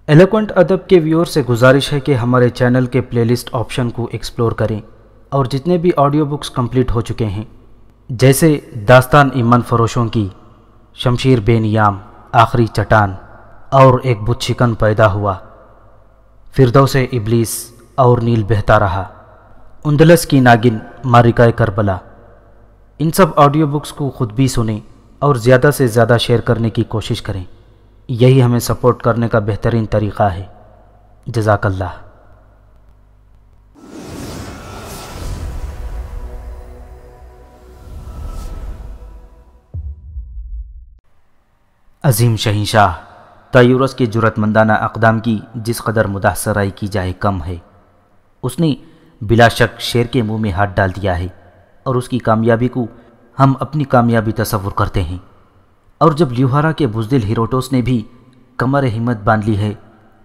Eloquent ادب کے ویور سے گزارش ہے کہ ہمارے چینل کے پلے لسٹ آپشن کو ایکسپلور کریں اور جتنے بھی آڈیو بکس کمپلیٹ ہو چکے ہیں جیسے داستان ایمن فروشوں کی، شمشیر بے نیام، آخری چٹان اور ایک بت شکن پیدا ہوا، فردوس ابلیس اور نیل بہتا رہا، اندلس کی ناگن، مارکہ کربلا، ان سب آڈیو بکس کو خود بھی سنیں اور زیادہ سے زیادہ شیئر کرنے کی کوشش کریں۔ یہی ہمیں سپورٹ کرنے کا بہترین طریقہ ہے۔ جزاک اللہ۔ عظیم شہنشاہ تایورس کے جرأت مندانہ اقدام کی جس قدر مدح سرائی کی جائے کم ہے۔ اس نے بلا شک شیر کے منہ میں ہاتھ ڈال دیا ہے اور اس کی کامیابی کو ہم اپنی کامیابی تصور کرتے ہیں، اور جب لیوہارا کے بزدل ہیروٹوس نے بھی کمر ہمت باندھ لی ہے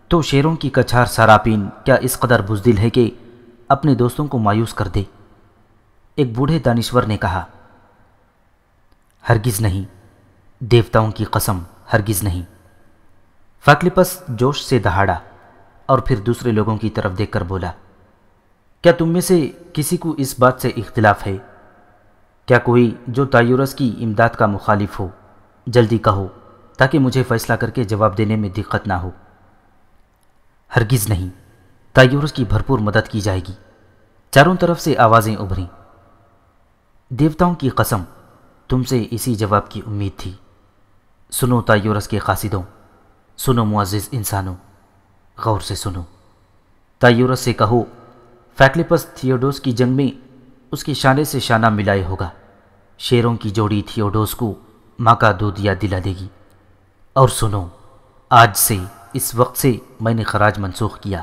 تو شیروں کی کچھار ساراپین کیا اس قدر بزدل ہے کہ اپنے دوستوں کو مایوس کر دے؟ ایک بوڑھے دانشور نے کہا، ہرگز نہیں، دیوتاؤں کی قسم، ہرگز نہیں۔ فاکلپس جوش سے دہاڑا اور پھر دوسرے لوگوں کی طرف دیکھ کر بولا، کیا تم میں سے کسی کو اس بات سے اختلاف ہے؟ کیا کوئی جو تایورس کی امداد کا مخالف ہو جلدی کہو تاکہ مجھے فیصلہ کر کے جواب دینے میں دقت نہ ہو۔ ہرگز نہیں، تایورس کی بھرپور مدد کی جائے گی۔ چاروں طرف سے آوازیں ابھریں۔ دیوتاؤں کی قسم، تم سے اسی جواب کی امید تھی۔ سنو تایورس کے قاصدوں، سنو معزز انسانوں، غور سے سنو۔ تایورس سے کہو فاکلپس تھیوڈوس کی جنگ میں اس کے شانے سے شانہ ملائے ہوگا۔ شیروں کی جوڑی تھیوڈوس کو ماں کا دودھ یاد دلا دے گی۔ اور سنو، آج سے، اس وقت سے میں نے خراج منسوخ کیا،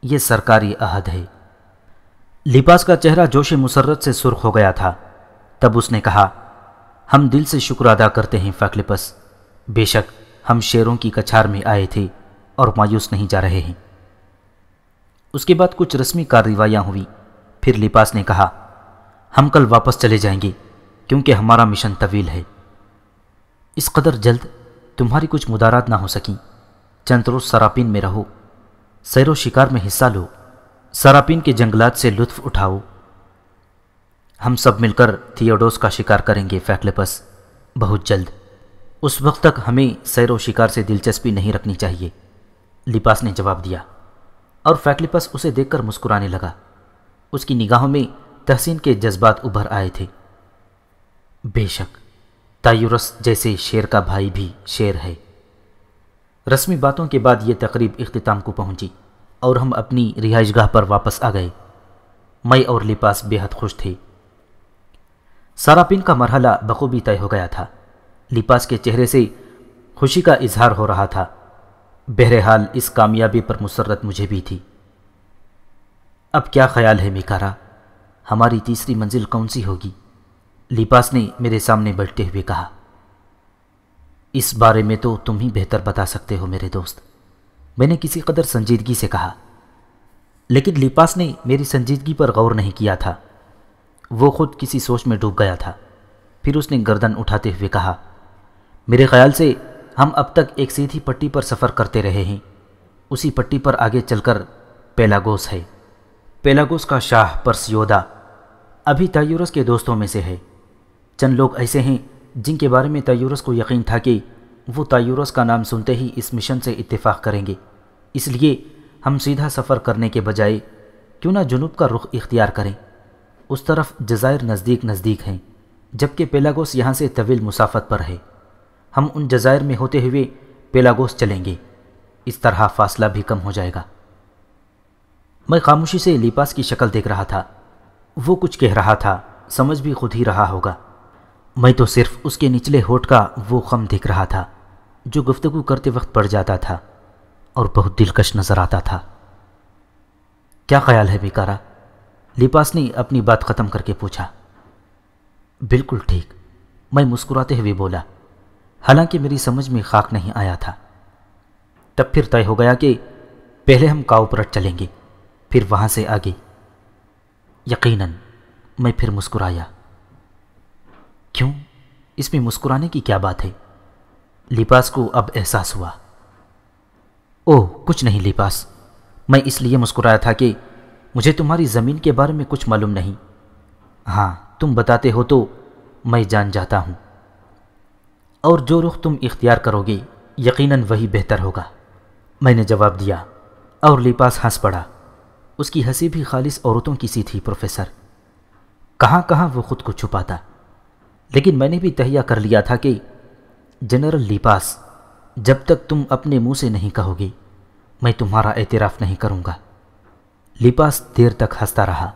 یہ سرکاری عہد ہے۔ لیپاس کا چہرہ جوش مسرت سے سرخ ہو گیا تھا۔ تب اس نے کہا، ہم دل سے شکر ادا کرتے ہیں فاکلپس، بے شک ہم شیروں کی کچھار میں آئے تھے اور مایوس نہیں جا رہے ہیں۔ اس کے بعد کچھ رسمی کارروائیاں ہوئی۔ پھر لیپاس نے کہا، ہم کل واپس چلے جائیں گے کیونکہ ہمارا مشن طویل ہے۔ اس قدر جلد تمہاری کچھ مدارات نہ ہو سکیں۔ چند روز سراپین میں رہو، سیر و شکار میں حصہ لو، سراپین کے جنگلات سے لطف اٹھاؤ۔ ہم سب مل کر تھیوڈوس کا شکار کریں گے فاکلپس، بہت جلد۔ اس وقت تک ہمیں سیر و شکار سے دلچسپی نہیں رکھنی چاہیے، لیپاس نے جواب دیا، اور فاکلپس اسے دیکھ کر مسکرانے لگا۔ اس کی نگاہوں میں تحسین کے جذبات ابھر آئے تھے۔ بے شک تایورس جیسے شیر کا بھائی بھی شیر ہے۔ رسمی باتوں کے بعد یہ تقریب اختتام کو پہنچی اور ہم اپنی رہائش گاہ پر واپس آ گئے۔ میں اور لیپاس بے حد خوش تھے۔ ساراپین کا مرحلہ بخوبی طے ہو گیا تھا۔ لیپاس کے چہرے سے خوشی کا اظہار ہو رہا تھا۔ بہرحال اس کامیابی پر مسرت مجھے بھی تھی۔ اب کیا خیال ہے میکارا، ہماری تیسری منزل کون سی ہوگی؟ لیپاس نے میرے سامنے بیٹھتے ہوئے کہا۔ اس بارے میں تو تم ہی بہتر بتا سکتے ہو میرے دوست، میں نے کسی قدر سنجیدگی سے کہا۔ لیکن لیپاس نے میری سنجیدگی پر غور نہیں کیا تھا، وہ خود کسی سوچ میں ڈوب گیا تھا۔ پھر اس نے گردن اٹھاتے ہوئے کہا، میرے خیال سے ہم اب تک ایک سیدھی پٹی پر سفر کرتے رہے ہیں، اسی پٹی پر آگے چل کر پیلاگوس ہے۔ پیلاگوس کا شاہ پرسیودا ابھی تایورس کے دوستوں میں سے ہے۔ چند لوگ ایسے ہیں جن کے بارے میں تایورس کو یقین تھا کہ وہ تایورس کا نام سنتے ہی اس مشن سے اتفاق کریں گے۔ اس لیے ہم سیدھا سفر کرنے کے بجائے کیوں نہ جنوب کا رخ اختیار کریں؟ اس طرف جزائر نزدیک نزدیک ہیں، جبکہ پیلاگوس یہاں سے طویل مسافت پر ہے۔ ہم ان جزائر میں ہوتے ہوئے پیلاگوس چلیں گے، اس طرح فاصلہ بھی کم ہو جائے گا۔ میں خاموشی سے لیپاس کی شکل دیکھ رہا تھا۔ وہ کچھ کہہ رہا تھا، سمجھ بھی خود ہی رہا ہوگا۔ میں تو صرف اس کے نچلے ہونٹ کا وہ خم دیکھ رہا تھا جو گفتگو کرتے وقت پڑ جاتا تھا اور بہت دلکش نظر آتا تھا۔ کیا خیال ہے میکارا؟ لیپاس نے اپنی بات ختم کر کے پوچھا۔ بالکل ٹھیک، میں مسکراتے ہوئے بولا، حالانکہ میری سمجھ میں خاک نہیں آیا تھا۔ تب پھر طے ہو گیا کہ پہلے ہم کاؤپرٹ چلیں گے، پھر وہاں سے آگے۔ یقیناً، میں پھر مسکرایا۔ کیوں؟ اس میں مسکرانے کی کیا بات ہے؟ لیپاس کو اب احساس ہوا۔ اوہ کچھ نہیں لیپاس، میں اس لیے مسکرایا تھا کہ مجھے تمہاری زمین کے بارے میں کچھ معلوم نہیں۔ ہاں تم بتاتے ہو تو میں جان جاتا ہوں، اور جو رخ تم اختیار کرو گے یقیناً وہی بہتر ہوگا، میں نے جواب دیا، اور لیپاس ہنس پڑا۔ اس کی ہنسی بھی خالص عورتوں کی سی تھی پروفیسر، کہاں کہاں وہ خود کو چھپاتا۔ لیکن میں نے بھی تہیہ کر لیا تھا کہ جنرل لیپاس، جب تک تم اپنے منہ سے نہیں کہو گے میں تمہارا اعتراف نہیں کروں گا۔ لیپاس دیر تک ہنستا رہا،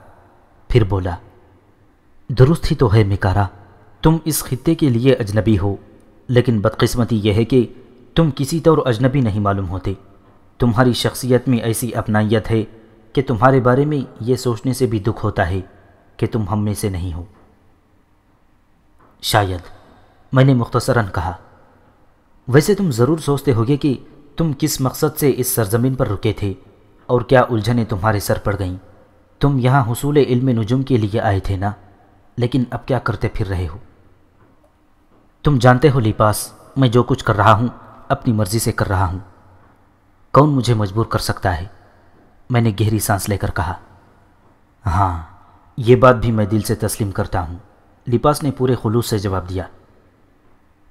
پھر بولا، درست ہی تو ہے میکارا، تم اس خطے کے لیے اجنبی ہو، لیکن بدقسمتی یہ ہے کہ تم کسی طور اجنبی نہیں معلوم ہوتے۔ تمہاری شخصیت میں ایسی اپنائیت ہے کہ تمہارے بارے میں یہ سوچنے سے بھی دکھ ہوتا ہے کہ تم ہم میں سے نہیں ہو۔ شاید، میں نے مختصراً کہا۔ ویسے تم ضرور سوچتے ہوگے کہ تم کس مقصد سے اس سرزمین پر رکے تھے اور کیا الجھنیں تمہارے سر پڑ گئیں۔ تم یہاں حصول علم نجوم کے لیے آئے تھے نا، لیکن اب کیا کرتے پھر رہے ہو؟ تم جانتے ہو لیپاس، میں جو کچھ کر رہا ہوں اپنی مرضی سے کر رہا ہوں، کون مجھے مجبور کر سکتا ہے؟ میں نے گہری سانس لے کر کہا۔ ہاں یہ بات بھی میں دل سے تسلیم کرتا ہوں، لیپاس نے پورے خلوص سے جواب دیا۔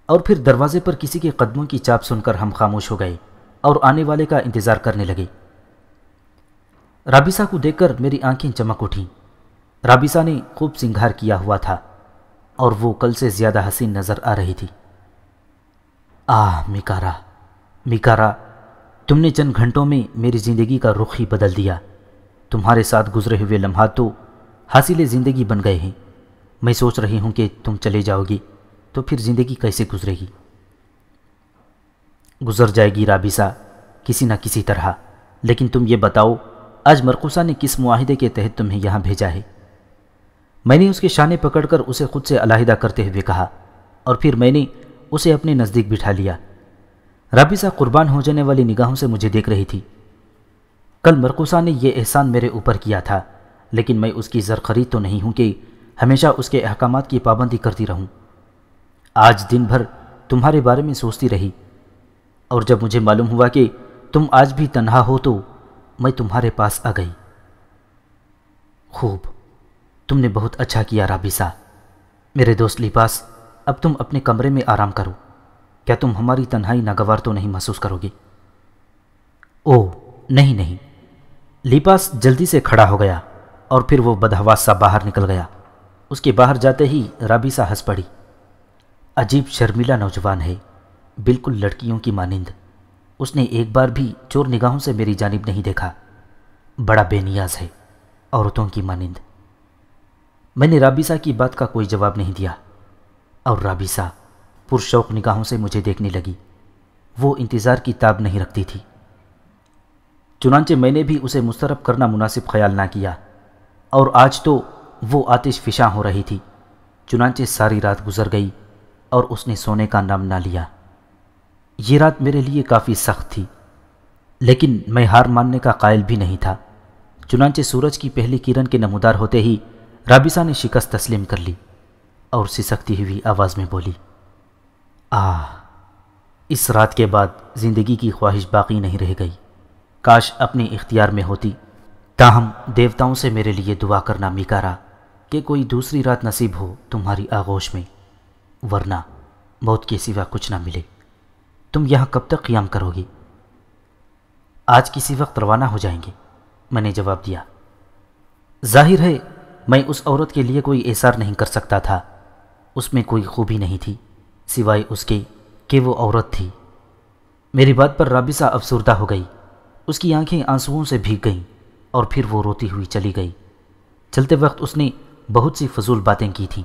اور پھر دروازے پر کسی کے قدموں کی چاپ سن کر ہم خاموش ہو گئے اور آنے والے کا انتظار کرنے لگے۔ رابیسا کو دیکھ کر میری آنکھیں چمک اٹھیں۔ رابیسا نے خوب سنگھار کیا ہوا تھا اور وہ کل سے زیادہ حسین نظر آ رہی تھی۔ آہ میکارا، میکارا، تم نے چند گھنٹوں میں میری زندگی کا رخ ہی بدل دیا۔ تمہارے ساتھ گزرے ہوئے لمحات تو حاصل زندگی بن گئے ہیں۔ میں سوچ رہی ہوں کہ تم چلے جاؤ گی تو پھر زندگی کیسے گزرے گی؟ گزر جائے گی رابیسا، کسی نہ کسی طرح، لیکن تم یہ بتاؤ آج مرقوسہ نے کس معاہدے کے تحت تمہیں یہاں بھیجا ہے؟ میں نے اس کے شانے پکڑ کر اسے خود سے علیحدہ کرتے ہوئے کہا، اور پھر میں نے اسے اپنے نزدیک بٹھا لیا۔ رابیسا قربان ہو جانے والی نگاہوں سے مجھے دیکھ رہی تھی۔ کل مرقوسہ نے یہ احسان میرے اوپر کیا تھا، لیکن میں اس کی زرخرید تو نہیں ہوں کہ ہمیشہ اس کے احکامات کی پابندی کرتی رہوں۔ آج دن بھر تمہارے بارے میں سوچتی رہی، اور جب مجھے معلوم ہوا کہ تم آج بھی تنہا ہو تو میں تمہارے پاس آ گئی۔ خوب، تم نے بہت اچھا کیا رابیسا۔ میرے دوست لیپاس، اب تم اپنے کمرے میں آرام کرو۔ کیا تم ہماری تنہائی ناگوار تو نہیں محسوس کرو گے؟ اوہ نہیں نہیں۔ لیپاس جلدی سے کھڑا ہو گیا اور پھر وہ بدحواس سا باہر نکل گیا۔ اس کے باہر جاتے ہی رابیسا ہنس پڑی۔ عجیب شرمیلا نوجوان ہے، بالکل لڑکیوں کی مانند۔ اس نے ایک بار بھی چور نگاہوں سے میری جانب نہیں دیکھا، بڑا بے نیاز ہے، عورتوں کی مانند۔ میں نے رابیسا کی بات کا کوئی جواب نہیں دیا، اور رابیسا پرشوق نگاہوں سے مجھے دیکھنے لگی۔ وہ انتظار کی تاب نہیں رکھتی تھی، چنانچہ میں نے بھی اسے مسترب کرنا مناسب خیال نہ کیا، اور آج تو وہ آتش فشاں ہو رہی تھی۔ چنانچہ ساری رات گزر گئی اور اس نے سونے کا نام نہ لیا۔ یہ رات میرے لیے کافی سخت تھی، لیکن میں ہار ماننے کا قائل بھی نہیں تھا۔ چنانچہ سورج کی پہلی کرن کے نمودار ہوتے ہی رابیسا نے شکست تسلیم کر لی اور سسکتی ہوئی آواز میں بولی، آہ، اس رات کے بعد زندگی کی خواہش باقی نہیں رہ گئی۔ کاش اپنے اختیار میں ہوتی، تاہم دیوتاؤں سے میرے لیے دعا کرنا میکارا کہ کوئی دوسری رات نصیب ہو تمہاری آغوش میں، ورنہ موت کے سوا کچھ نہ ملے۔ تم یہاں کب تک قیام کرو گی؟ آج کسی وقت روانہ ہو جائیں گے، میں نے جواب دیا۔ ظاہر ہے میں اس عورت کے لیے کوئی احسار نہیں کر سکتا تھا۔ اس میں کوئی خوبی نہیں تھی سوائے اس کے کہ وہ عورت تھی۔ میری بات پر رابیسا افسردہ ہو گئی، اس کی آنکھیں آنسوؤں سے بھیگ گئیں اور پھر وہ روتی ہوئی چلی گئی۔ چلتے وقت اس نے بہت سی فضول باتیں کی تھیں،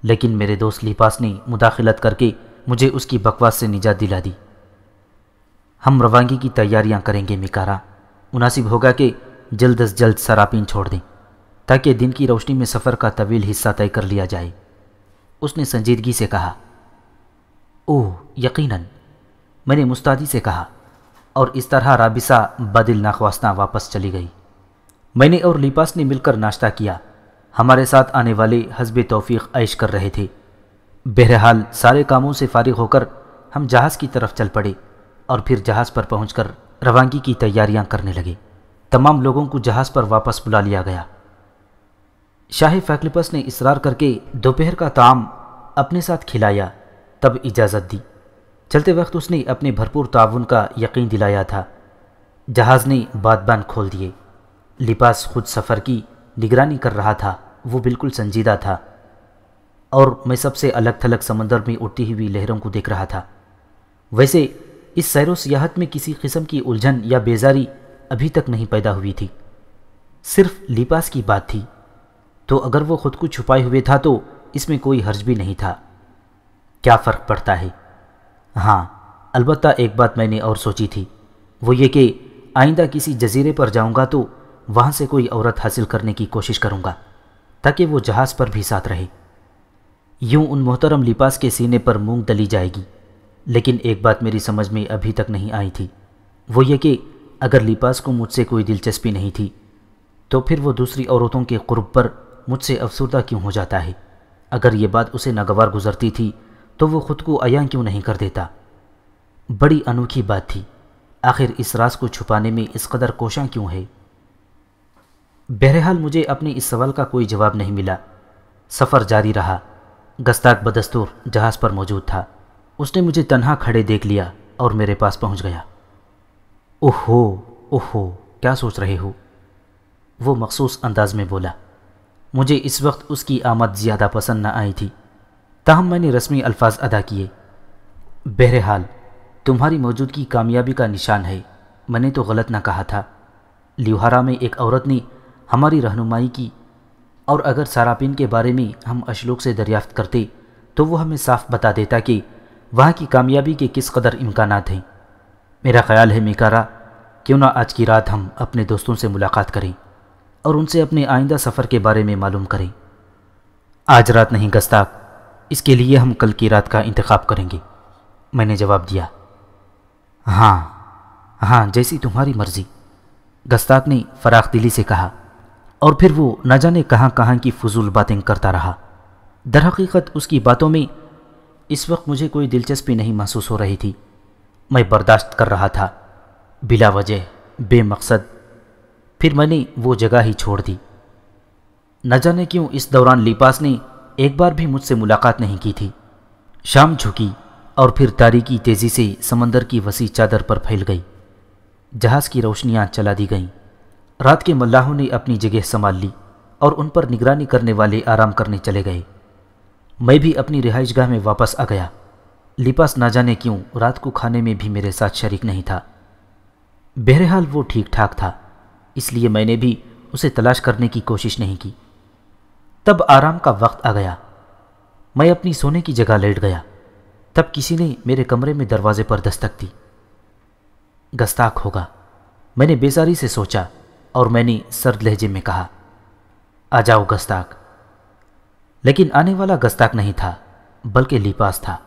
لیکن میرے دوست لیپاس نے مداخلت کر کے مجھے اس کی بکواس سے نجات دلا دی۔ ہم روانگی کی تیاریاں کریں گے میکارا، مناسب ہوگا کہ جلد از جلد سراپین چھوڑ دیں تاکہ دن کی روشنی میں سفر کا طویل حصہ طے کر لیا جائے۔ اس نے سنجیدگی سے کہا۔ اوہ یقیناً، میں نے مستعدی سے کہا، اور اس طرح رابیسا بدل ناخواستہ واپس چلی گئی۔ میں نے اور لیپاس نے مل کر ناشتہ کیا۔ ہمارے ساتھ آنے والے حسب توفیق عیش کر رہے تھے۔ بہرحال سارے کاموں سے فارغ ہو کر ہم جہاز کی طرف چل پڑے، اور پھر جہاز پر پہنچ کر روانگی کی تیاریاں کرنے لگے۔ تمام لوگوں کو جہاز پر واپس بلا لیا گیا۔ شاہ فیکلپس نے اصرار کر کے دوپہر کا طعام اپنے ساتھ کھلایا، تب اجازت دی۔ چلتے وقت اس نے اپنے بھرپور تعاون کا یقین دلایا تھا۔ جہاز نے بادبان کھول دیے۔ لپاس خود سفر کی نگرانی کر رہا تھا، وہ بالکل سنجیدہ تھا، اور میں سب سے الگ تھلگ سمندر میں اٹھتی ہوئی لہروں کو دیکھ رہا تھا۔ ویسے اس سیر و سیاحت میں کسی قسم کی الجھن یا بیزاری ابھی تک نہیں پیدا ہوئی تھی، صرف لپاس کی بات تھی، تو اگر وہ خود کو چھپائے ہوئے تھا تو اس میں کوئی حرج بھی نہیں تھا۔ کیا فرق پڑتا ہے؟ ہاں، البتہ ایک بات میں نے اور سوچی تھی، وہ یہ کہ آئندہ کسی جزیرے پر جاؤں گا تو وہاں سے کوئی عورت حاصل کرنے کی کوشش کروں گا تاکہ وہ جہاز پر بھی ساتھ رہے۔ یوں ان محترم لپاس کے سینے پر مونگ ڈلی جائے گی۔ لیکن ایک بات میری سمجھ میں ابھی تک نہیں آئی تھی، وہ یہ کہ اگر لپاس کو مجھ سے کوئی دلچسپی نہیں تھی تو پھر وہ دوسری عورتوں کے قرب پر مجھ سے افسردہ کیوں ہو جاتا ہے؟ اگر یہ بات اسے ناگوار گزرتی تھی تو وہ خود کو عیاں کیوں نہیں کر دیتا؟ بڑی انوکھی بات تھی، آخر اس راز کو چھپانے میں اس قدر کوشاں کیوں ہے؟ بہرحال مجھے اپنے اس سوال کا کوئی جواب نہیں ملا۔ سفر جاری رہا۔ گستاخ بدستور جہاز پر موجود تھا۔ اس نے مجھے تنہا کھڑے دیکھ لیا اور میرے پاس پہنچ گیا۔ اوہو اوہو، کیا سوچ رہے ہو؟ وہ مخصوص انداز میں بولا۔ مجھے اس وقت اس کی آمد زیادہ پسند نہ آئی تھی، تاہم میں نے رسمی الفاظ ادا کیے۔ بہرحال تمہاری موجودگی کامیابی کا نشان ہے، میں نے تو غلط نہ کہا تھا۔ لیوہارا میں ایک عورت نے ہماری رہنمائی کی، اور اگر ساراپین کے بارے میں ہم اشلوک سے دریافت کرتے تو وہ ہمیں صاف بتا دیتا کہ وہاں کی کامیابی کے کس قدر امکانات ہیں۔ میرا خیال ہے میکارا، کیوں نہ آج کی رات ہم اپنے دوستوں سے ملاقات کریں اور ان سے اپنے آئندہ سفر کے بارے میں معلوم کریں۔ آج رات نہیں گستاخ، اس کے لیے ہم کل کی رات کا انتخاب کریں گے، میں نے جواب دیا۔ ہاں، جیسی تمہاری مرضی، گستاخ نے فراخ دلی سے کہا، اور پھر وہ نہ جانے کہاں کہاں کی فضول باتیں کرتا رہا۔ در حقیقت اس کی باتوں میں اس وقت مجھے کوئی دلچسپی نہیں محسوس ہو رہی تھی۔ میں برداشت کر رہا تھا، بلا وجہ، بے مقصد۔ پھر میں نے وہ جگہ ہی چھوڑ دی۔ نہ جانے کیوں اس دوران لپاس نے ایک بار بھی مجھ سے ملاقات نہیں کی تھی۔ شام جھکی اور پھر تاریکی تیزی سے سمندر کی وسیع چادر پر پھیل گئی۔ جہاز کی روشنیاں چلا دی گئیں۔ رات کے ملاحوں نے اپنی جگہ سنبھال لی اور ان پر نگرانی کرنے والے آرام کرنے چلے گئے۔ میں بھی اپنی رہائش گاہ میں واپس آ گیا۔ لپاس نہ جانے کیوں رات کو کھانے میں بھی میرے ساتھ شریک نہیں تھا۔ بہرحال وہ ٹھیک ٹھاک تھا، اس لیے میں نے بھی اسے تلاش کرنے کی کوشش نہیں کی۔ تب آرام کا وقت آ گیا۔ میں اپنی سونے کی جگہ لیٹ گیا، تب کسی نے میرے کمرے میں دروازے پر دستک دی۔ گستاخ ہوگا، میں نے بیزاری سے سوچا، اور میں نے سرد لہجے میں کہا، آ جاؤ گستاخ۔ لیکن آنے والا گستاخ نہیں تھا، بلکہ لپاس تھا۔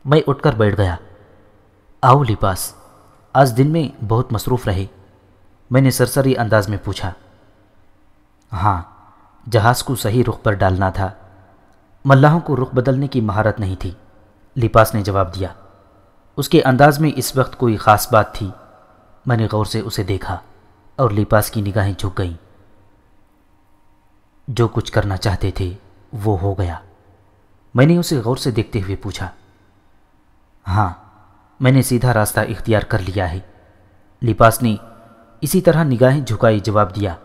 میں اٹھ کر بیٹھ گیا۔ آؤ لپاس، آج دن میں بہت مصروف رہے، میں نے سرسری انداز میں پوچھا۔ ہاں، جہاز کو صحیح رخ پر ڈالنا تھا، ملاحوں کو رخ بدلنے کی مہارت نہیں تھی، لپاس نے جواب دیا۔ اس کے انداز میں اس وقت کوئی خاص بات تھی۔ میں نے غور سے اسے دیکھا اور لپاس کی نگاہیں جھک گئیں۔ جو کچھ کرنا چاہتے تھے وہ ہو گیا، میں نے اسے غور سے دیکھتے ہوئے پوچھا۔ ہاں، میں نے سیدھا راستہ اختیار کر لیا ہے، لپاس نے اسی طرح نگاہیں جھکائی جواب دیا،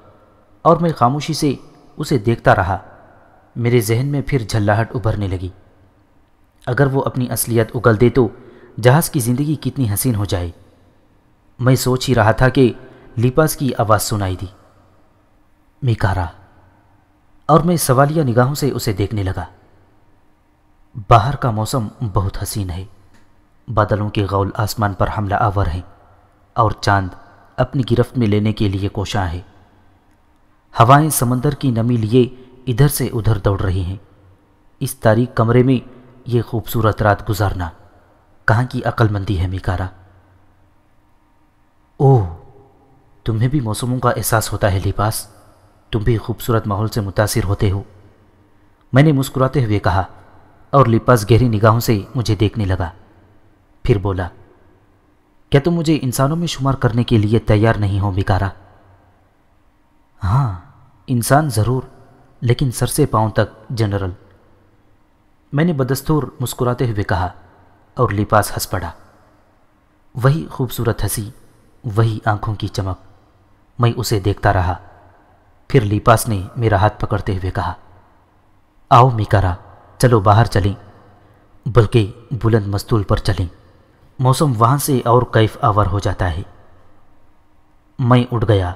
اور میں خاموشی سے اسے دیکھتا رہا۔ میرے ذہن میں پھر جھلاہٹ ابھرنے لگی۔ اگر وہ اپنی اصلیت اگل دے تو جہاز کی زندگی کتنی حسین ہو جائے۔ میں سوچ ہی رہا تھا کہ لپاس کی آواز سنائی دی، میکارا، اور میں سوالیہ نگاہوں سے اسے دیکھنے لگا۔ باہر کا موسم بہت حسین ہے، بادلوں کے غول آسمان پر حملہ آور ہیں، اور چاند اپنی گرفت میں لینے کے لیے کوشاں ہے۔ ہوائیں سمندر کی نمی لیے ادھر سے ادھر دوڑ رہی ہیں۔ اس تاریک کمرے میں یہ خوبصورت رات گزارنا کہاں کی عقل مندی ہے میکارا؟ اوہ، تمہیں بھی موسموں کا احساس ہوتا ہے لپاس، تم بھی خوبصورت ماحول سے متاثر ہوتے ہو، میں نے مسکراتے ہوئے کہا، اور لپاس گہری نگاہوں سے مجھے دیکھنے لگا۔ پھر بولا، کیا تم مجھے انسانوں میں شمار کرنے کے لیے تیار نہیں ہو میکارا؟ ہاں، انسان ضرور، لیکن سر سے پاؤں تک جنرل، میں نے بدستور مسکراتے ہوئے کہا، اور لیپاس ہنس پڑا۔ وہی خوبصورت ہنسی، وہی آنکھوں کی چمک۔ میں اسے دیکھتا رہا۔ پھر لیپاس نے میرا ہاتھ پکڑتے ہوئے کہا، آؤ میکارا، چلو باہر چلیں، بلکہ بلند مستول پر چلیں، موسم وہاں سے اور کیف آور ہو جاتا ہے۔ میں اٹھ گیا۔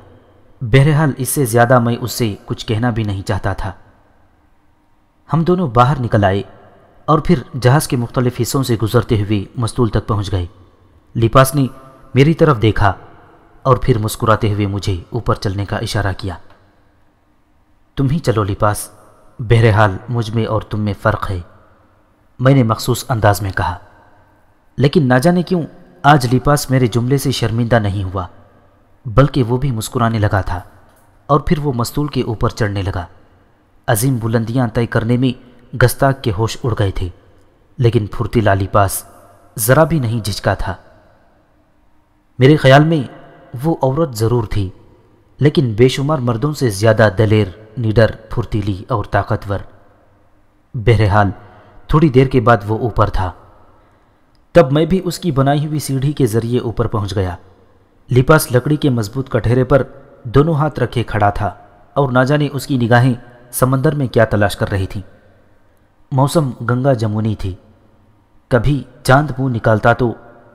بہرحال اس سے زیادہ میں اس سے کچھ کہنا بھی نہیں چاہتا تھا۔ ہم دونوں باہر نکل آئے اور پھر جہاز کے مختلف حصوں سے گزرتے ہوئے مستول تک پہنچ گئے۔ لیپاس نے میری طرف دیکھا اور پھر مسکراتے ہوئے مجھے اوپر چلنے کا اشارہ کیا۔ تم ہی چلو لیپاس، بہرحال مجھ میں اور تم میں فرق ہے، میں نے مخصوص انداز میں کہا۔ لیکن نہ جانے کیوں آج لیپاس میرے جملے سے شرمندہ نہیں ہوا، بلکہ وہ بھی مسکرانے لگا تھا، اور پھر وہ مستول کے اوپر چڑھنے لگا۔ عظیم بلندیاں طے کرنے میں گستاخ کے ہوش اڑ گئے تھے، لیکن پھرتیلا لیپاس ذرا بھی نہیں جھجکا تھا۔ میرے خیال میں وہ عورت ضرور تھی، لیکن بے شمار مردوں سے زیادہ دلیر، نڈر، پھرتیلی اور طاقتور۔ بہرحال تھوڑی دیر کے بعد وہ اوپر تھا۔ تب میں بھی اس کی بنائی ہوئی سیڑھی کے ذریعے اوپر پہنچ گیا۔ لیپاس لکڑی کے مضبوط کٹہرے پر دونوں ہاتھ رکھے کھڑا تھا، اور نہ جانے اس کی نگاہیں سمندر میں کیا تلاش کر رہی تھیں۔ موسم گنگا جمونی تھی۔ کبھی چاند منہ نکالتا تو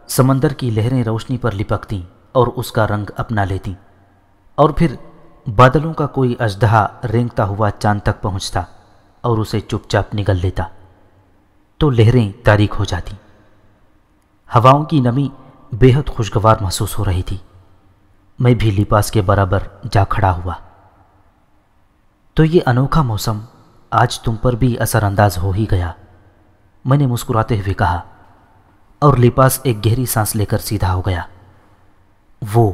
سمندر کی لہریں روشنی پر لپکتیں اور اس کا رنگ اپنا لیتیں، اور پھر بادلوں کا کوئی اژدہا رینگتا ہوا چاند تک پہنچتا اور اسے چپ چاپ نگل لیتا، تو لہریں تاریک ہو جاتیں۔ ہواؤں کی نمی بے حد خوشگوار محسوس ہو رہی تھی۔ میں بھی لیپاس کے برابر جا کھڑا ہوا۔ تو یہ انوکھا موسم آج تم پر بھی اثر انداز ہو ہی گیا، میں نے مسکراتے ہوئے کہا، اور لیپاس ایک گہری سانس لے کر سیدھا ہو گیا۔ وہ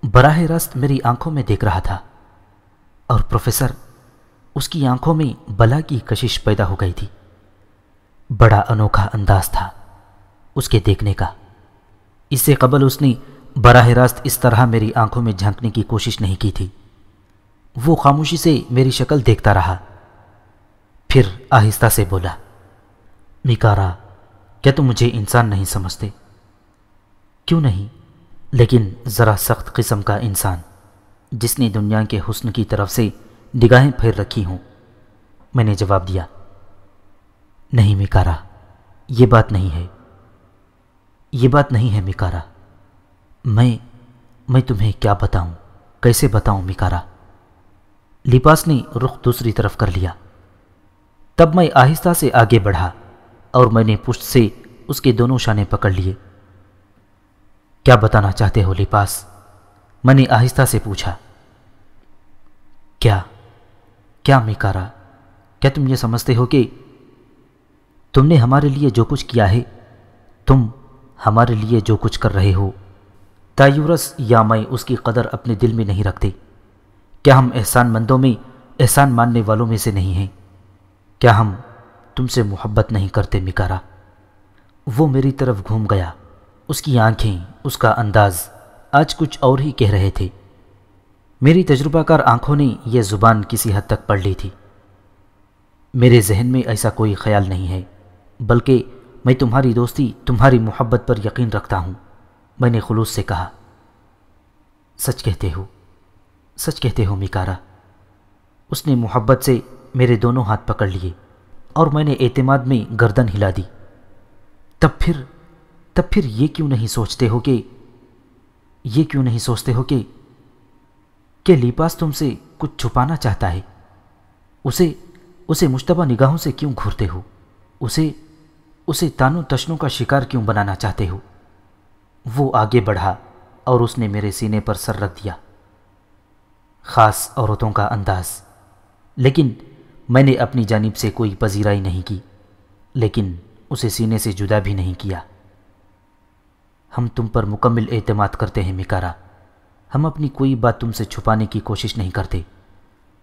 براہ راست میری آنکھوں میں دیکھ رہا تھا، اور پروفیسر، اس کی آنکھوں میں بلا کی کشش پیدا ہو گئی تھی۔ بڑا انوکھا انداز تھا اس کے دیکھنے کا۔ اس سے قبل اس نے براہ راست اس طرح میری آنکھوں میں جھانکنے کی کوشش نہیں کی تھی۔ وہ خاموشی سے میری شکل دیکھتا رہا، پھر آہستہ سے بولا، میکارا، کیا تم مجھے انسان نہیں سمجھتے؟ کیوں نہیں، لیکن ذرا سخت قسم کا انسان، جس نے دنیا کے حسن کی طرف سے نگاہیں پھیر رکھی ہوں، میں نے جواب دیا۔ نہیں میکارا، یہ بات نہیں ہے، یہ بات نہیں ہے میکارا۔ میں تمہیں کیا بتاؤں، کیسے بتاؤں میکارا؟ لیپاس نے رخ دوسری طرف کر لیا۔ تب میں آہستہ سے آگے بڑھا اور میں نے پشت سے اس کے دونوں شانے پکڑ لیے۔ کیا بتانا چاہتے ہو لیپاس؟ میں نے آہستہ سے پوچھا۔ کیا میکارا، کیا تم یہ سمجھتے ہو کہ تم نے ہمارے لیے جو کچھ کیا ہے، تم ہمارے لیے جو کچھ کر رہے ہو، تایورس یا میں اس کی قدر اپنے دل میں نہیں رکھتے؟ کیا ہم احسان مندوں میں، احسان ماننے والوں میں سے نہیں ہیں؟ کیا ہم تم سے محبت نہیں کرتے میکارا؟ وہ میری طرف گھوم گیا۔ اس کی آنکھیں، اس کا انداز آج کچھ اور ہی کہہ رہے تھے۔ میری تجربہ کار آنکھوں نے یہ زبان کسی حد تک پڑھ لی تھی۔ میرے ذہن میں ایسا کوئی خیال نہیں ہے، بلکہ میں تمہاری دوستی، تمہاری محبت پر یقین رکھتا ہوں، میں نے خلوص سے کہا۔ سچ کہتے ہو میکارا۔ اس نے محبت سے میرے دونوں ہاتھ پکڑ لیے اور میں نے اعتماد میں گردن ہلا دی۔ تب پھر یہ کیوں نہیں سوچتے ہو کہ لیپاس تم سے کچھ چھپانا چاہتا ہے؟ اسے مشتبہ نگاہوں سے کیوں گھورتے ہو؟ اسے تانوں تشنوں کا شکار کیوں بنانا چاہتے ہو؟ وہ آگے بڑھا اور اس نے میرے سینے پر سر رکھ دیا۔ خاص عورتوں کا انداز، لیکن میں نے اپنی جانب سے کوئی پذیرائی نہیں کی، لیکن اسے سینے سے جدا بھی نہیں کیا۔ ہم تم پر مکمل اعتماد کرتے ہیں میکارا، ہم اپنی کوئی بات تم سے چھپانے کی کوشش نہیں کرتے،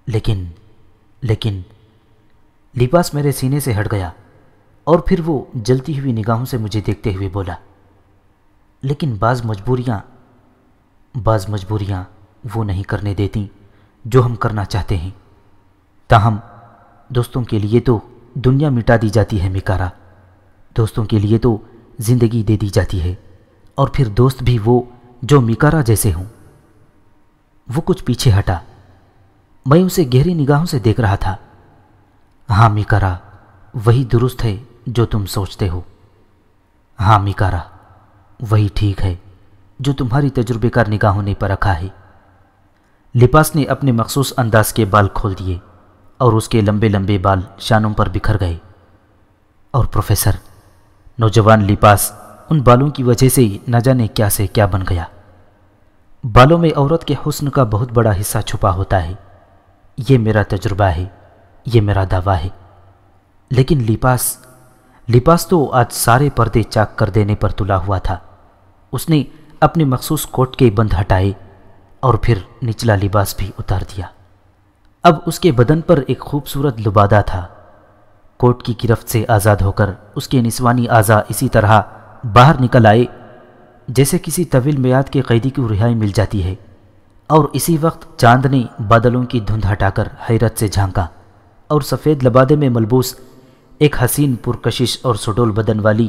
لیکن لیپاس میرے سینے سے ہٹ گیا اور پھر وہ جلتی ہوئی نگاہوں سے مجھے دیکھتے ہوئے بولا، لیکن بعض مجبوریاں وہ نہیں کرنے دیتی جو ہم کرنا چاہتے ہیں۔ تاہم دوستوں کے لیے تو دنیا مٹا دی جاتی ہے میکارا، دوستوں کے لیے تو زندگی دے دی جاتی ہے، اور پھر دوست بھی وہ جو میکارا جیسے ہوں۔ وہ کچھ پیچھے ہٹا، میں اسے گہری نگاہوں سے دیکھ رہا تھا۔ ہاں میکارا، وہی درست ہے جو تم سوچتے ہو۔ ہاں میکارا، وہی ٹھیک ہے جو تمہاری تجربے کار نگاہوں نے پرکھا ہے۔ لپاس نے اپنے مخصوص انداز کے بال کھول دیے اور اس کے لمبے لمبے بال شانوں پر بکھر گئے، اور پروفیسر، نوجوان لپاس ان بالوں کی وجہ سے نہ جانے کیا سے کیا بن گیا۔ بالوں میں عورت کے حسن کا بہت بڑا حصہ چھپا ہوتا ہے، یہ میرا تجربہ ہے، یہ میرا دعویٰ ہے۔ لیکن لپاس تو آج سارے پردے چاک کر دینے پر تلا ہوا تھا۔ اس نے اپنے مخصوص کوٹ کے بند ہٹائے اور پھر نچلا لباس بھی اتار دیا۔ اب اس کے بدن پر ایک خوبصورت لبادہ تھا۔ کوٹ کی گرفت سے آزاد ہو کر اس کے نسوانی اعضاء اسی طرح باہر نکل آئے جیسے کسی طویل میعاد کے قیدی کو رہائی مل جاتی ہے، اور اسی وقت چاند نے بادلوں کی دھند ہٹا کر حیرت سے جھانکا اور سفید لبادے میں ملبوس ایک حسین پرکشش اور سڈول بدن والی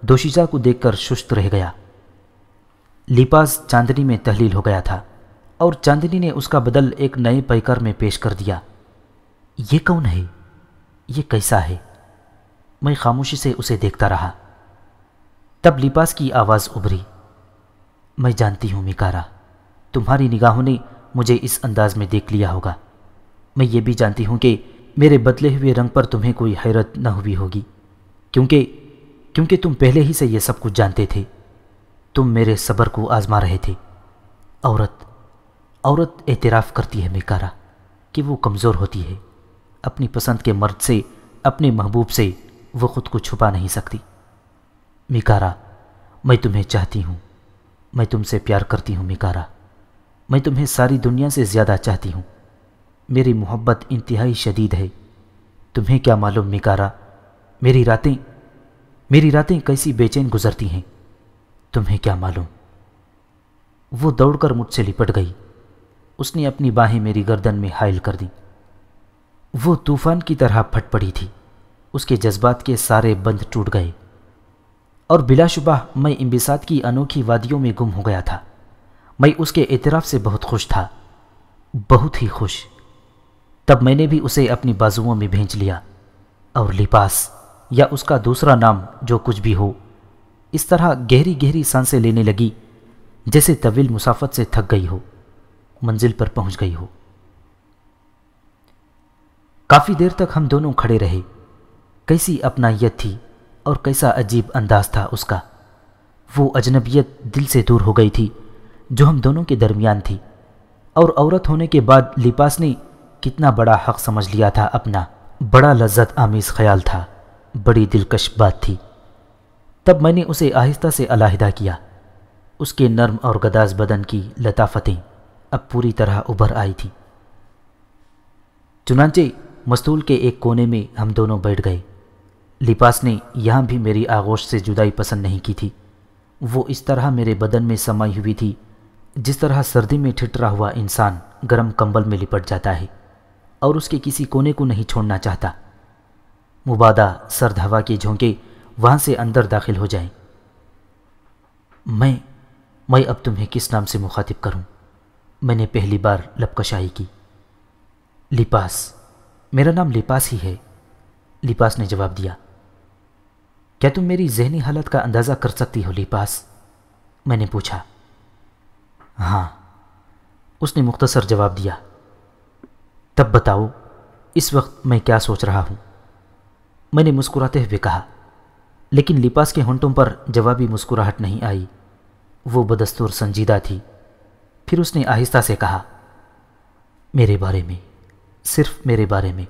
دوشیزہ کو دیکھ کر ششت رہ گیا۔ لپاس چاندنی میں تحلیل ہو گیا تھا، اور چاندنی نے اس کا بدل ایک نئے پیکر میں پیش کر دیا۔ یہ کون ہے؟ یہ کیسا ہے؟ میں خاموشی سے اسے دیکھتا رہا۔ تب لپاس کی آواز ابھری، میں جانتی ہوں میکارا، تمہاری نگاہوں نے مجھے اس انداز میں دیکھ لیا ہوگا۔ میں یہ بھی جانتی ہوں کہ میرے بدلے ہوئے رنگ پر تمہیں کوئی حیرت نہ ہوئی ہوگی، کیونکہ تم پہلے ہی سے یہ سب کچھ جانتے تھے۔ تم میرے صبر کو آزما رہے تھے۔ عورت اعتراف کرتی ہے میکارا کہ وہ کمزور ہوتی ہے۔ اپنی پسند کے مرد سے، اپنے محبوب سے وہ خود کو چھپا نہیں سکتی۔ میکارا، میں تمہیں چاہتی ہوں، میں تم سے پیار کرتی ہوں میکارا، میں تمہیں ساری دنیا سے زیادہ چاہتی ہوں۔ میری محبت انتہائی شدید ہے۔ تمہیں کیا معلوم میکارا، میری راتیں کیسی بے چین گزرتی ہیں، تمہیں کیا معلوم۔ وہ دوڑ کر مجھ سے لپٹ گئی۔ اس نے اپنی باہیں میری گردن میں حائل کر دیں۔ وہ طوفان کی طرح پھٹ پڑی تھی۔ اس کے جذبات کے سارے بند ٹوٹ گئے، اور بلا شبہ میں انبساط کی انوکھی وادیوں میں گم ہو گیا تھا۔ میں اس کے اعتراف سے بہت خوش تھا، بہت ہی خوش۔ تب میں نے بھی اسے اپنی بازوؤں میں بھینچ لیا، اور لپاس، یا اس کا دوسرا نام جو کچھ بھی ہو، اس طرح گہری گہری سانسیں لینے لگی جیسے طویل مسافت سے تھک گئی ہو، منزل پر پہنچ گئی ہو۔ کافی دیر تک ہم دونوں کھڑے رہے۔ کیسی اپنائیت تھی اور کیسا عجیب انداز تھا اس کا۔ وہ اجنبیت دل سے دور ہو گئی تھی جو ہم دونوں کے درمیان تھی، اور عورت ہونے کے بعد لپاس نے کتنا بڑا حق سمجھ لیا تھا اپنا۔ بڑا لذت آمیز خیال تھا، بڑی دلکش بات تھی۔ تب میں نے اسے آہستہ سے علیحدہ کیا۔ اس کے نرم اور گداز بدن کی لطافتیں اب پوری طرح ابھر آئی تھیں۔ چنانچہ مستول کے ایک کونے میں ہم دونوں بیٹھ گئے۔ لپاس نے یہاں بھی میری آغوش سے جدائی پسند نہیں کی تھی۔ وہ اس طرح میرے بدن میں سمائی ہوئی تھی جس طرح سردی میں ٹھٹرا ہوا انسان گرم کمبل میں لپٹ جاتا ہے اور اس کے کسی کونے کو نہیں چھوڑنا چاہتا، مبادا سرد ہوا کے جھونکے وہاں سے اندر داخل ہو جائیں۔ میں اب تمہیں کس نام سے مخاطب کروں؟ میں نے پہلی بار لب کشائی کی۔ لپاس، میرا نام لپاس ہی ہے، لپاس نے جواب دیا۔ کیا تم میری ذہنی حالت کا اندازہ کر سکتی ہو لپاس؟ میں نے پوچھا۔ ہاں، اس نے مختصر جواب دیا۔ تب بتاؤ اس وقت میں کیا سوچ رہا ہوں؟ میں نے مسکراتے ہوئے کہا، لیکن لپاس کے ہونٹوں پر جوابی مسکراہٹ نہیں آئی، وہ بدستور سنجیدہ تھی۔ پھر اس نے آہستہ سے کہا، میرے بارے میں، صرف میرے بارے میں۔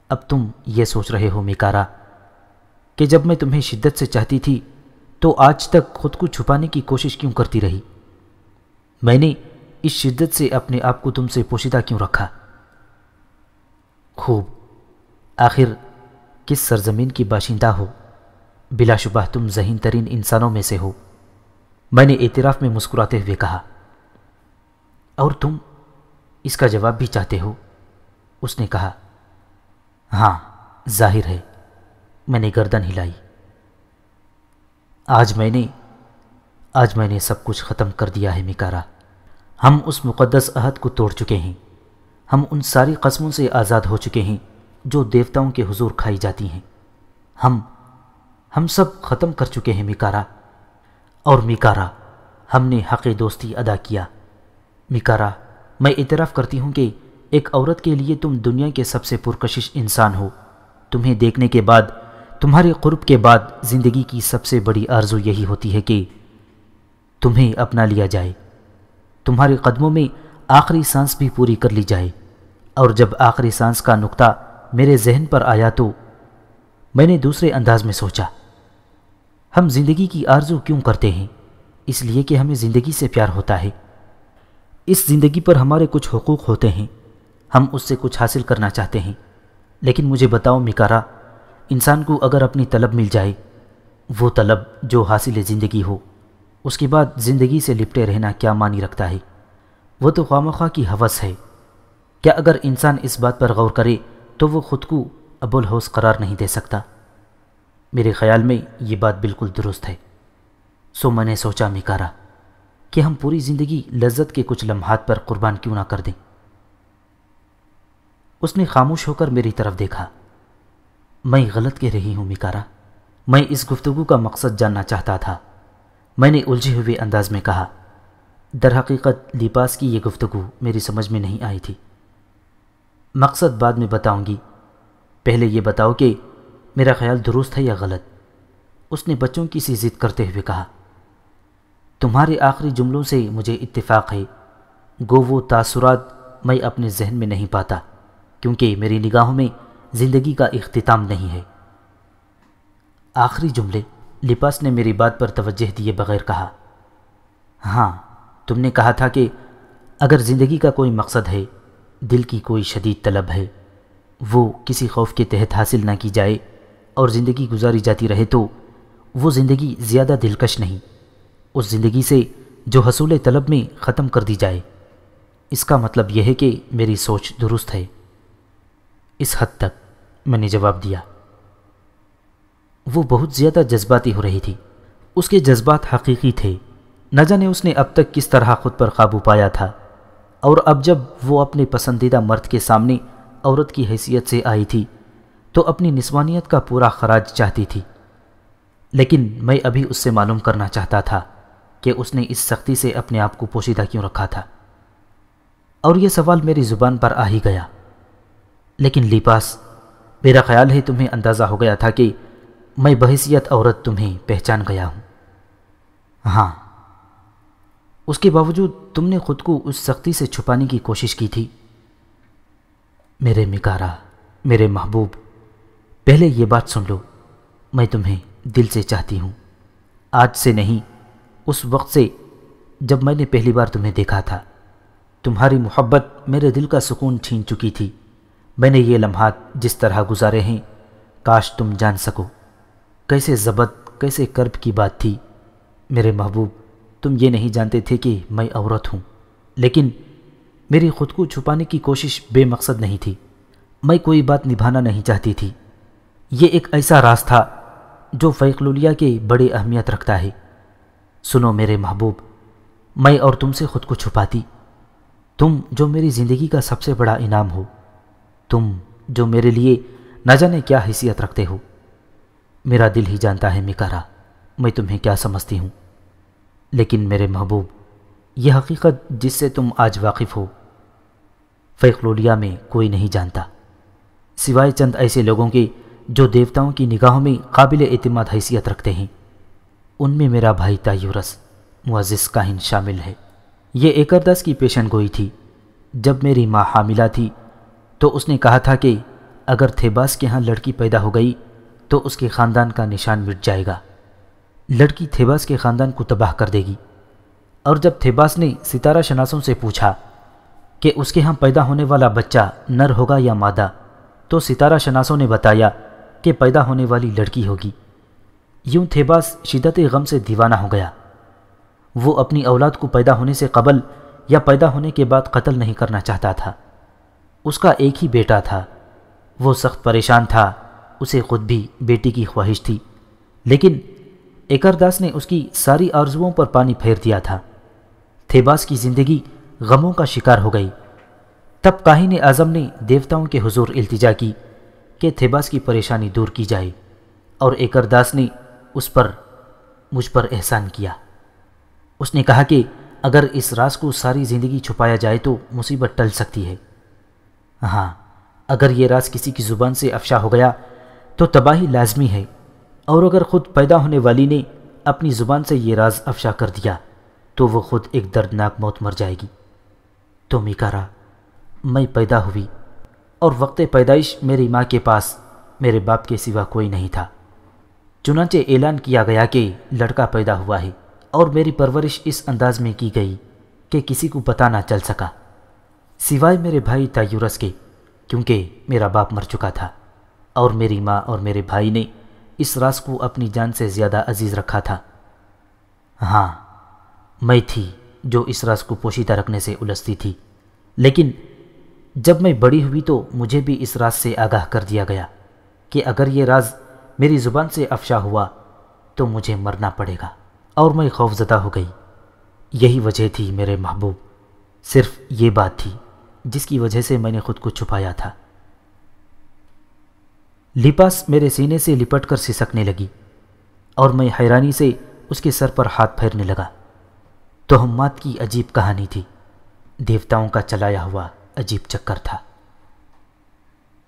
اب تم یہ سوچ رہے ہو میکارا کہ جب میں تمہیں شدت سے چاہتی تھی تو آج تک خود کو چھپانے کی کوشش کیوں کرتی رہی؟ میں نے اس شدت سے اپنے آپ کو تم سے پوشیدہ کیوں رکھا؟ خوب، آخر کس سرزمین کی باشندہ ہو؟ بلا شبہ تم ذہین ترین انسانوں میں سے ہو۔ میں نے اعتراف میں مسکراتے ہوئے کہا، اور تم اس کا جواب بھی چاہتے ہو؟ اس نے کہا، ہاں ظاہر ہے۔ میں نے گردن ہلائی۔ آج میں نے سب کچھ ختم کر دیا ہے میکارا۔ ہم اس مقدس عہد کو توڑ چکے ہیں۔ ہم ان ساری قسموں سے آزاد ہو چکے ہیں جو دیوتاؤں کے حضور کھائی جاتی ہیں۔ ہم سب ختم کر چکے ہیں میکارا۔ اور میکارا، ہم نے حق دوستی ادا کیا۔ میکارا، میں اعتراف کرتی ہوں کہ ایک عورت کے لیے تم دنیا کے سب سے پرکشش انسان ہو۔ تمہیں دیکھنے کے بعد، تمہارے قرب کے بعد زندگی کی سب سے بڑی آرزو یہی ہوتی ہے کہ تمہیں اپنا لیا جائے، تمہارے قدموں میں آخری سانس بھی پوری کر لی جائے۔ اور جب آخری سانس کا نقطہ میرے ذہن پر آیا تو میں نے دوسرے انداز میں سوچا، ہم زندگی کی آرزو کیوں کرتے ہیں؟ اس لیے کہ ہمیں زندگی سے پیار ہوتا ہے۔ اس زندگی پر ہمارے کچھ حقوق ہوتے ہیں، ہم اس سے کچھ حاصل کرنا چاہتے ہیں۔ لیکن مجھے بتاؤ میکارا، انسان کو اگر اپنی طلب مل جائے، وہ طلب جو حاصل زندگی ہو، اس کے بعد زندگی سے لپٹے رہنا کیا معنی رکھتا ہے؟ وہ تو خوامخواہ کی ہوس ہے۔ کیا اگر انسان اس بات پر غور کرے تو وہ خود کو ابوالہوس قرار نہیں دے سکتا؟ میرے خیال میں یہ بات بالکل درست ہے۔ سو میں نے سوچا میکارا کہ ہم پوری زندگی لذت کے کچھ لمحات پر قربان کیوں نہ کر دیں۔ اس نے خاموش ہو کر میری طرف دیکھا۔ میں غلط کہہ رہی ہوں میکارا، میں اس گفتگو کا مقصد جاننا چاہتا تھا۔ میں نے الجھے ہوئے انداز میں کہا، در حقیقت لیپاس کی یہ گفتگو میری سمجھ میں نہیں آئی تھی۔ مقصد بعد میں بتاؤں گی، پہلے یہ بتاؤ کہ میرا خیال درست ہے یا غلط؟ اس نے بچوں کی سی ضد کرتے ہوئے کہا، تمہارے آخری جملوں سے مجھے اتفاق ہے، گو وہ تاثرات میں اپنے ذہن میں نہیں پاتا، کیونکہ میری نگاہوں میں زندگی کا اختتام نہیں ہے۔ آخری جملے؟ لیپاس نے میری بات پر توجہ دیے بغیر کہا، ہاں، تم نے کہا تھا کہ اگر زندگی کا کوئی مقصد ہے، دل کی کوئی شدید طلب ہے، وہ کسی خوف کے تحت حاصل نہ کی جائے اور زندگی گزاری جاتی رہے تو وہ زندگی زیادہ دلکش نہیں، اس زندگی سے جو حصول طلب میں ختم کر دی جائے۔ اس کا مطلب یہ ہے کہ میری سوچ درست ہے۔ اس حد تک، میں نے جواب دیا۔ وہ بہت زیادہ جذباتی ہو رہی تھی۔ اس کے جذبات حقیقی تھے۔ نہ جانے اس نے اب تک کس طرح خود پر قابو پایا تھا، اور اب جب وہ اپنے پسندیدہ مرد کے سامنے عورت کی حیثیت سے آئی تھی تو اپنی نسوانیت کا پورا خراج چاہتی تھی۔ لیکن میں ابھی اس سے معلوم کرنا چاہتا تھا کہ اس نے اس سختی سے اپنے آپ کو پوشیدہ کیوں رکھا تھا، اور یہ سوال میری زبان پر آ ہی گیا۔ لیکن لیپاس، میرا خیال ہے تمہیں اندازہ ہو گیا تھا کہ میں بحیثیت عورت تمہیں پہچان گیا ہوں۔ ہاں، اس کے باوجود تم نے خود کو اس سختی سے چھپانے کی کوشش کی تھی۔ میرے میکارا، میرے محبوب، پہلے یہ بات سن لو، میں تمہیں دل سے چاہتی ہوں۔ آج سے نہیں، اس وقت سے جب میں نے پہلی بار تمہیں دیکھا تھا۔ تمہاری محبت میرے دل کا سکون چھین چکی تھی۔ میں نے یہ لمحات جس طرح گزارے ہیں، کاش تم جان سکو، کیسے ضبط، کیسے کرب کی بات تھی۔ میرے محبوب، تم یہ نہیں جانتے تھے کہ میں عورت ہوں، لیکن میری خود کو چھپانے کی کوشش بے مقصد نہیں تھی۔ میں کوئی بات نبھانا نہیں چاہتی تھی۔ یہ ایک ایسا راز تھا جو فیقلولیہ کے بڑے اہمیت رکھتا ہے۔ سنو میرے محبوب، میں اور تم سے خود کو چھپاتی، تم جو میری زندگی کا سب سے بڑا انعام ہو، تم جو میرے لیے نہ جانے کیا حیثیت رکھتے ہو۔ میرا دل ہی جانتا ہے میکارا، میں تمہیں کیا سمجھتی ہوں۔ لیکن میرے محبوب، یہ حقیقت جس سے تم آج واقف ہو، فیقلولیہ میں کوئی نہیں جانتا، سوائے چند ایسے لوگوں کے جو دیوتاؤں کی نگاہوں میں قابل اعتماد حیثیت رکھتے ہیں۔ ان میں میرا بھائی تایورس، معزز کاہن شامل ہے۔ یہ ایکرداس کی پیشن گوئی تھی۔ جب میری ماں حاملہ تھی تو اس نے کہا تھا کہ اگر تھیباس کے ہاں لڑکی پیدا ہو گئی تو اس کے خاندان کا نشان مٹ جائے گا۔ لڑکی تھیباس کے خاندان کو تباہ کر دے گی۔ اور جب تھیباس نے ستارہ شناسوں سے پوچھا کہ اس کے ہاں پیدا ہونے والا بچہ نر ہوگا یا مادہ، تو ستارہ شناسوں نے بتایا کہ پیدا ہونے والی لڑکی ہوگی۔ یوں تھیباس شدت غم سے دیوانہ ہو گیا۔ وہ اپنی اولاد کو پیدا ہونے سے قبل یا پیدا ہونے کے بعد قتل نہیں کرنا چاہتا تھا۔ اس کا ایک ہی بیٹا تھا۔ وہ سخت پریشان تھا، اسے خود بھی بیٹی کی خواہش تھی، لیکن ایکرداس نے اس کی ساری آرزوؤں پر پانی پھیر دیا تھا۔ تھیباس کی زندگی غموں کا شکار ہو گئی۔ تب کاہن اعظم نے دیوتاؤں کے حضور التجا کی کہ تھیباس کی پریشانی دور کی جائے، اور ایکرداس نے مجھ پر احسان کیا۔ اس نے کہا کہ اگر اس راز کو ساری زندگی چھپایا جائے تو مصیبت ٹل سکتی ہے۔ ہاں، اگر یہ راز کسی کی زبان سے افشا ہو گیا تو تباہی لازمی ہے، اور اگر خود پیدا ہونے والی نے اپنی زبان سے یہ راز افشا کر دیا تو وہ خود ایک دردناک موت مر جائے گی۔ تو میکارا، میں پیدا ہوئی، اور وقت پیدائش میری ماں کے پاس میرے باپ کے سوا کوئی نہیں تھا۔ چنانچہ اعلان کیا گیا کہ لڑکا پیدا ہوا ہے، اور میری پرورش اس انداز میں کی گئی کہ کسی کو پتہ نہ چل سکا سوائے میرے بھائی تایورس کے، کیونکہ میرا باپ مر چکا تھا، اور میری ماں اور میرے بھائی نے اس راز کو اپنی جان سے زیادہ عزیز رکھا تھا۔ ہاں، میں تھی جو اس راز کو پوشیدہ رکھنے سے الجھتی تھی، لیکن جب میں بڑی ہوئی تو مجھے بھی اس راز سے آگاہ کر دیا گیا کہ اگر یہ راز میری زبان سے افشا ہوا تو مجھے مرنا پڑے گا، اور میں خوفزدہ ہو گئی۔ یہی وجہ تھی میرے محبوب، صرف یہ بات تھی جس کی وجہ سے میں نے خود کو چھپایا تھا۔ لپاس میرے سینے سے لپٹ کر سسکنے لگی، اور میں حیرانی سے اس کے سر پر ہاتھ پھیرنے لگا۔ تہمات کی عجیب کہانی تھی، دیوتاؤں کا چلایا ہوا عجیب چکر تھا۔